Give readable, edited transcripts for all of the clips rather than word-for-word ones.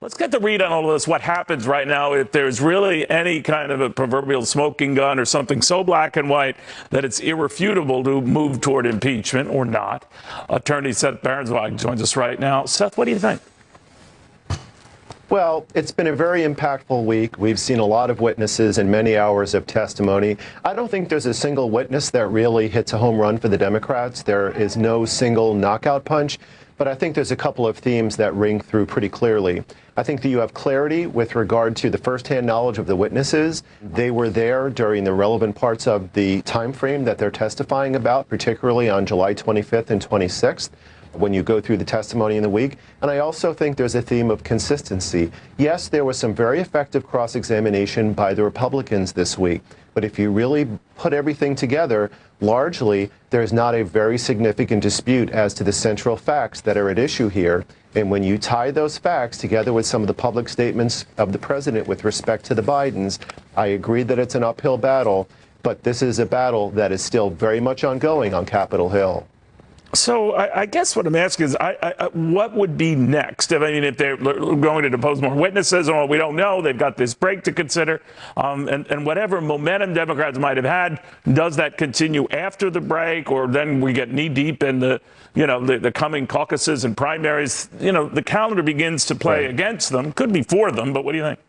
Let's get the read on all of this. What happens right now if there's really any kind of a proverbial smoking gun or something so black and white that it's irrefutable to move toward impeachment or not? Attorney Seth Berenzweig joins us right now. Seth, what do you think? Well, it's been a very impactful week. We've seen a lot of witnesses and many hours of testimony. I don't think there's a single witness that really hits a home run for the Democrats. There is no single knockout punch. But I think there's a couple of themes that ring through pretty clearly. I think that you have clarity with regard to the firsthand knowledge of the witnesses. They were there during the relevant parts of the time frame that they're testifying about, particularly on July 25th and 26th. When you go through the testimony in the week. And I also think there's a theme of consistency. Yes, there was some very effective cross-examination by the Republicans this week. But if you really put everything together, largely, there's not a very significant dispute as to the central facts that are at issue here. And when you tie those facts together with some of the public statements of the president with respect to the Bidens, I agree that it's an uphill battle, but this is a battle that is still very much ongoing on Capitol Hill. So I guess what I'm asking is, what would be next? I mean, if they're going to depose more witnesses, or we don't know, they've got this break to consider, and whatever momentum Democrats might have had, does that continue after the break, or then we get knee deep in the coming caucuses and primaries? The calendar begins to play against them. Could be for them, but what do you think?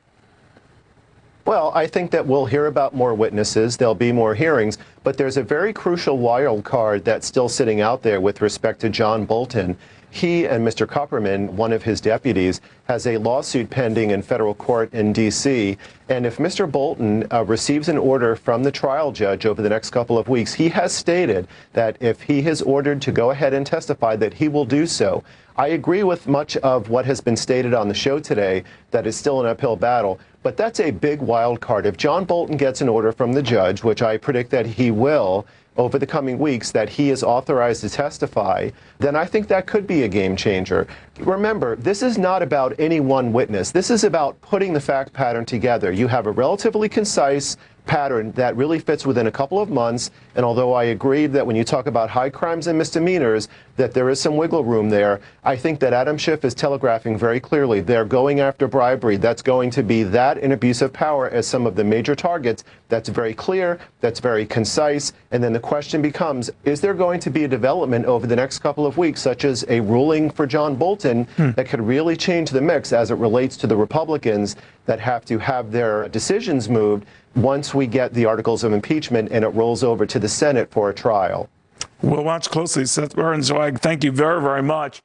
Well, I think that we'll hear about more witnesses. There'll be more hearings. But there's a very crucial wild card that's still sitting out there with respect to John Bolton. He and Mr. Kupperman, one of his deputies, has a lawsuit pending in federal court in D.C. And if Mr. Bolton receives an order from the trial judge over the next couple of weeks, he has stated that if he is ordered to go ahead and testify, that he will do so. I agree with much of what has been stated on the show today, that it's still an uphill battle. But that's a big wild card. If John Bolton gets an order from the judge, which I predict that he will over the coming weeks, that he is authorized to testify, then I think that could be a game changer. Remember, this is not about any one witness. This is about putting the fact pattern together. You have a relatively concise pattern that really fits within a couple of months. And although I agreed that when you talk about high crimes and misdemeanors, that there is some wiggle room there, I think that Adam Schiff is telegraphing very clearly they're going after bribery. That's going to be that and abuse of power as some of the major targets. That's very clear. That's very concise. And then the question becomes, is there going to be a development over the next couple of weeks, such as a ruling for John Bolton that could really change the mix as it relates to the Republicans that have to have their decisions moved once we get the articles of impeachment and it rolls over to the Senate for a trial? We'll watch closely. Seth Berenzweig, thank you very, very much.